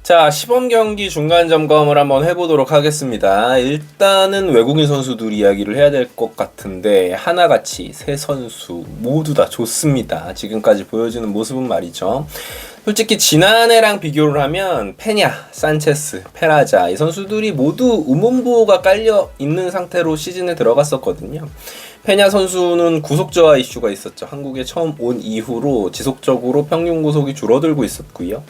자, 시범 경기 중간 점검을 한번 해보도록 하겠습니다. 일단은 외국인 선수들 이야기를 해야 될 것 같은데 하나같이 세 선수 모두 다 좋습니다. 지금까지 보여주는 모습은 말이죠. 솔직히 지난해랑 비교를 하면 페냐, 산체스, 페라자 이 선수들이 모두 음원보호가 깔려 있는 상태로 시즌에 들어갔었거든요. 페냐 선수는 구속 저하 이슈가 있었죠. 한국에 처음 온 이후로 지속적으로 평균 구속이 줄어들고 있었고요.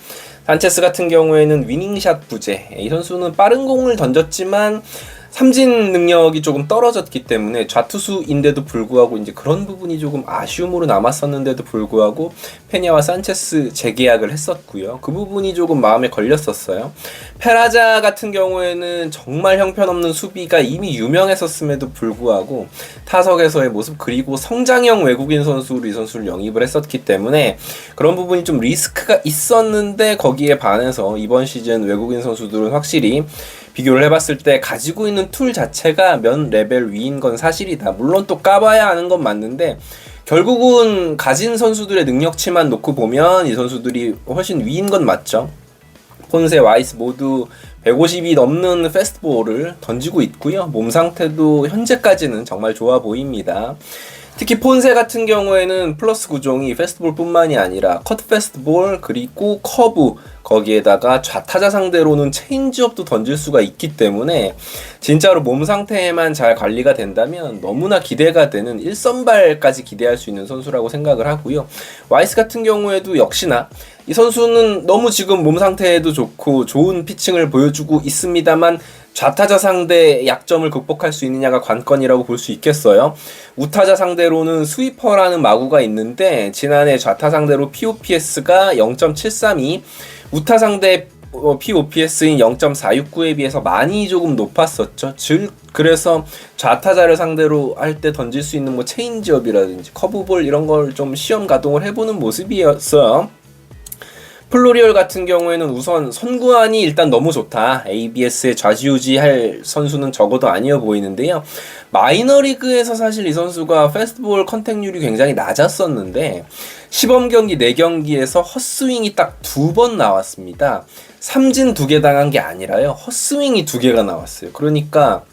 산체스 같은 경우에는 위닝샷 부재. 이 선수는 빠른 공을 던졌지만 삼진 능력이 조금 떨어졌기 때문에 좌투수인데도 불구하고 이제 그런 부분이 조금 아쉬움으로 남았었는데도 불구하고 페냐와 산체스 재계약을 했었고요. 그 부분이 조금 마음에 걸렸었어요. 페라자 같은 경우에는 정말 형편없는 수비가 이미 유명했었음에도 불구하고 타석에서의 모습 그리고 성장형 외국인 선수로 이 선수를 영입을 했었기 때문에 그런 부분이 좀 리스크가 있었는데 거기에 반해서 이번 시즌 외국인 선수들은 확실히 비교를 해봤을 때 가지고 있는 툴 자체가 면 레벨 위인 건 사실이다. 물론 또 까봐야 하는 건 맞는데 결국은 가진 선수들의 능력치만 놓고 보면 이 선수들이 훨씬 위인 건 맞죠. 폰세, 와이스 모두 150이 넘는 패스트볼을 던지고 있고요. 몸 상태도 현재까지는 정말 좋아 보입니다. 특히 폰세 같은 경우에는 플러스 구종이 패스트볼 뿐만이 아니라 컷 패스트볼 그리고 커브 거기에다가 좌타자 상대로는 체인지업도 던질 수가 있기 때문에 진짜로 몸 상태에만 잘 관리가 된다면 너무나 기대가 되는 1선발까지 기대할 수 있는 선수라고 생각을 하고요. 와이스 같은 경우에도 역시나 이 선수는 너무 지금 몸 상태에도 좋고 좋은 피칭을 보여주고 있습니다만 좌타자 상대 약점을 극복할 수 있느냐가 관건이라고 볼 수 있겠어요. 우타자 상대로는 스위퍼라는 마구가 있는데 지난해 좌타 상대로 POPS가 0.732, 우타 상대 POPS인 0.469에 비해서 많이 조금 높았었죠. 즉 그래서 좌타자를 상대로 할 때 던질 수 있는 뭐 체인지업이라든지 커브볼 이런 걸 좀 시험 가동을 해보는 모습이었어요. 플로리얼 같은 경우에는 우선 선구안이 일단 너무 좋다. ABS에 좌지우지할 선수는 적어도 아니어 보이는데요. 마이너리그에서 사실 이 선수가 패스트볼 컨택률이 굉장히 낮았었는데 시범 경기 4경기에서 헛스윙이 딱 2번 나왔습니다. 삼진 2개 당한 게 아니라요. 헛스윙이 2개가 나왔어요. 그러니까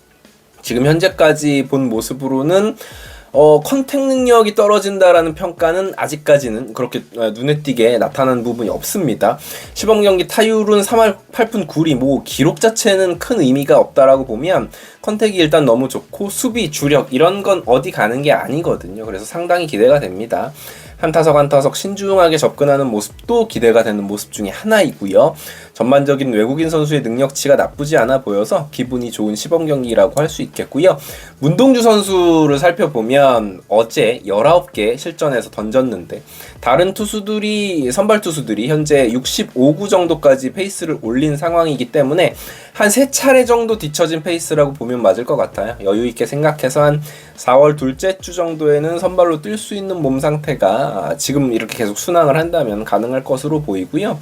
지금 현재까지 본 모습으로는 컨택 능력이 떨어진다라는 평가는 아직까지는 그렇게 눈에 띄게 나타난 부분이 없습니다. 시범 경기 타율은 3할 8푼 9리 뭐 기록 자체는 큰 의미가 없다라고 보면 컨택이 일단 너무 좋고 수비, 주력 이런 건 어디 가는 게 아니거든요. 그래서 상당히 기대가 됩니다. 한 타석 한 타석 신중하게 접근하는 모습도 기대가 되는 모습 중에 하나이고요. 전반적인 외국인 선수의 능력치가 나쁘지 않아 보여서 기분이 좋은 시범 경기라고 할 수 있겠고요. 문동주 선수를 살펴보면 어제 19개 실전에서 던졌는데 다른 투수들이 선발 투수들이 현재 65구 정도까지 페이스를 올린 상황이기 때문에 한 3차례 정도 뒤처진 페이스라고 보면 맞을 것 같아요. 여유 있게 생각해서 한 4월 둘째 주 정도에는 선발로 뛸 수 있는 몸 상태가 지금 이렇게 계속 순항을 한다면 가능할 것으로 보이고요.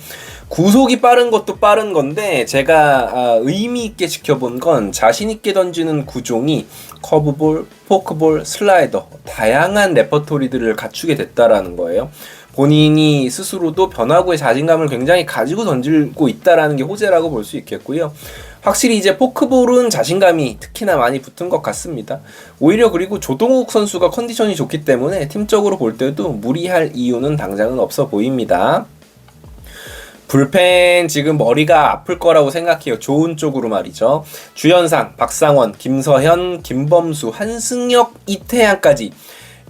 구속이 빠른 것도 빠른 건데 제가 의미 있게 지켜본 건 자신 있게 던지는 구종이 커브볼, 포크볼, 슬라이더 다양한 레퍼토리들을 갖추게 됐다라는 거예요. 본인이 스스로도 변화구의 자신감을 굉장히 가지고 던지고 있다라는 게 호재라고 볼 수 있겠고요. 확실히 이제 포크볼은 자신감이 특히나 많이 붙은 것 같습니다. 오히려 그리고 조동욱 선수가 컨디션이 좋기 때문에 팀적으로 볼 때도 무리할 이유는 당장은 없어 보입니다. 불펜 지금 머리가 아플 거라고 생각해요. 좋은 쪽으로 말이죠. 주현상, 박상원, 김서현, 김범수, 한승혁, 이태양까지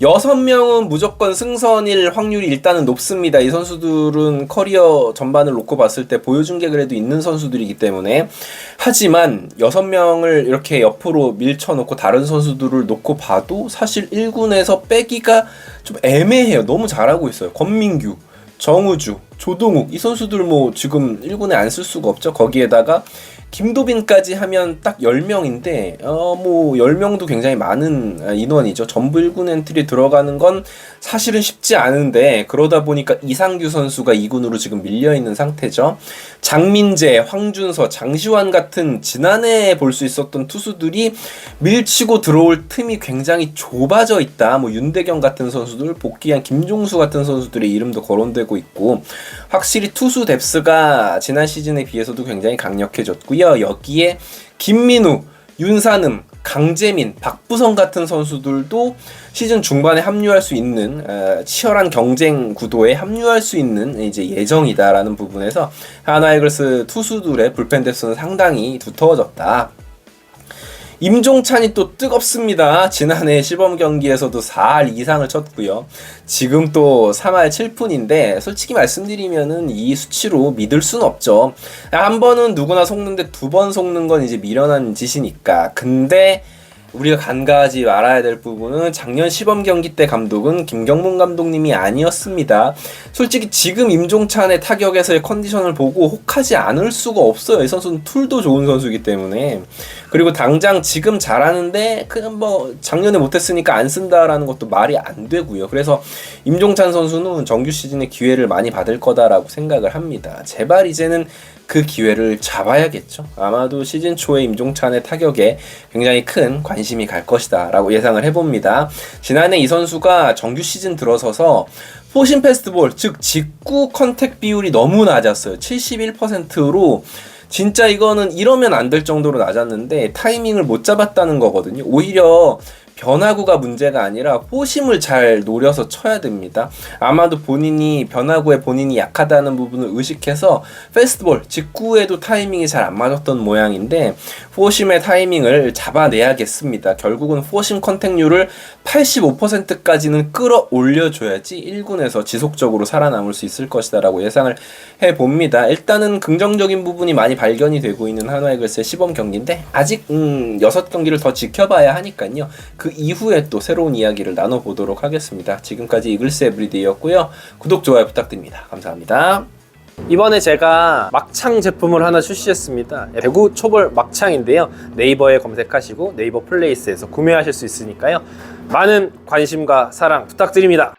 6명은 무조건 승선일 확률이 일단은 높습니다. 이 선수들은 커리어 전반을 놓고 봤을 때 보여준 게 그래도 있는 선수들이기 때문에 하지만 6명을 이렇게 옆으로 밀쳐놓고 다른 선수들을 놓고 봐도 사실 1군에서 빼기가 좀 애매해요. 너무 잘하고 있어요. 권민규, 정우주, 조동욱 이 선수들 뭐 지금 1군에 안 쓸 수가 없죠. 거기에다가 김도빈까지 하면 딱 10명인데 뭐 10명도 굉장히 많은 인원이죠. 전부 1군 엔트리 들어가는 건 사실은 쉽지 않은데 그러다 보니까 이상규 선수가 2군으로 지금 밀려있는 상태죠. 장민재, 황준서, 장시환 같은 지난해 볼 수 있었던 투수들이 밀치고 들어올 틈이 굉장히 좁아져 있다. 뭐 윤대경 같은 선수들, 복귀한 김종수 같은 선수들의 이름도 거론되고 있고 확실히 투수 뎁스가 지난 시즌에 비해서도 굉장히 강력해졌고요. 여기에 김민우, 윤산음, 강재민, 박부성 같은 선수들도 시즌 중반에 합류할 수 있는 치열한 경쟁 구도에 합류할 수 있는 이제 예정이다라는 부분에서 하나 이글스 투수들의 불펜 뎁스는 상당히 두터워졌다. 임종찬이 또 뜨겁습니다. 지난해 시범 경기에서도 4할 이상을 쳤고요. 지금 또 3할 7푼인데 솔직히 말씀드리면은 이 수치로 믿을 순 없죠. 한 번은 누구나 속는데 두 번 속는 건 이제 미련한 짓이니까. 근데 우리가 간과하지 말아야 될 부분은 작년 시범 경기 때 감독은 김경문 감독님이 아니었습니다. 솔직히 지금 임종찬의 타격에서의 컨디션을 보고 혹하지 않을 수가 없어요. 이 선수는 툴도 좋은 선수이기 때문에. 그리고 당장 지금 잘하는데 그냥 뭐 작년에 못했으니까 안 쓴다라는 것도 말이 안 되고요. 그래서 임종찬 선수는 정규 시즌에 기회를 많이 받을 거다라고 생각을 합니다. 제발 이제는 그 기회를 잡아야겠죠. 아마도 시즌 초에 임종찬의 타격에 굉장히 큰 관심이 갈 것이다 라고 예상을 해봅니다. 지난해 이 선수가 정규 시즌 들어서서 포심 패스트볼, 즉 직구 컨택 비율이 너무 낮았어요. 71%로 진짜 이거는 이러면 안 될 정도로 낮았는데 타이밍을 못 잡았다는 거거든요. 오히려 변화구가 문제가 아니라 포심을 잘 노려서 쳐야 됩니다. 아마도 변화구에 본인이 약하다는 부분을 의식해서 페스트볼, 직구에도 타이밍이 잘 안 맞았던 모양인데 포심의 타이밍을 잡아내야겠습니다. 결국은 포심 컨택률을 85%까지는 끌어올려줘야지 1군에서 지속적으로 살아남을 수 있을 것이다 라고 예상을 해봅니다. 일단은 긍정적인 부분이 많이 발견이 되고 있는 한화 이글스의 시범 경기인데 아직 6경기를 더 지켜봐야 하니까요. 그 이후에 또 새로운 이야기를 나눠보도록 하겠습니다. 지금까지 이글스 에브리데이였고요. 구독, 좋아요 부탁드립니다. 감사합니다. 이번에 제가 막창 제품을 하나 출시했습니다. 대구 초벌 막창인데요. 네이버에 검색하시고 네이버 플레이스에서 구매하실 수 있으니까요. 많은 관심과 사랑 부탁드립니다.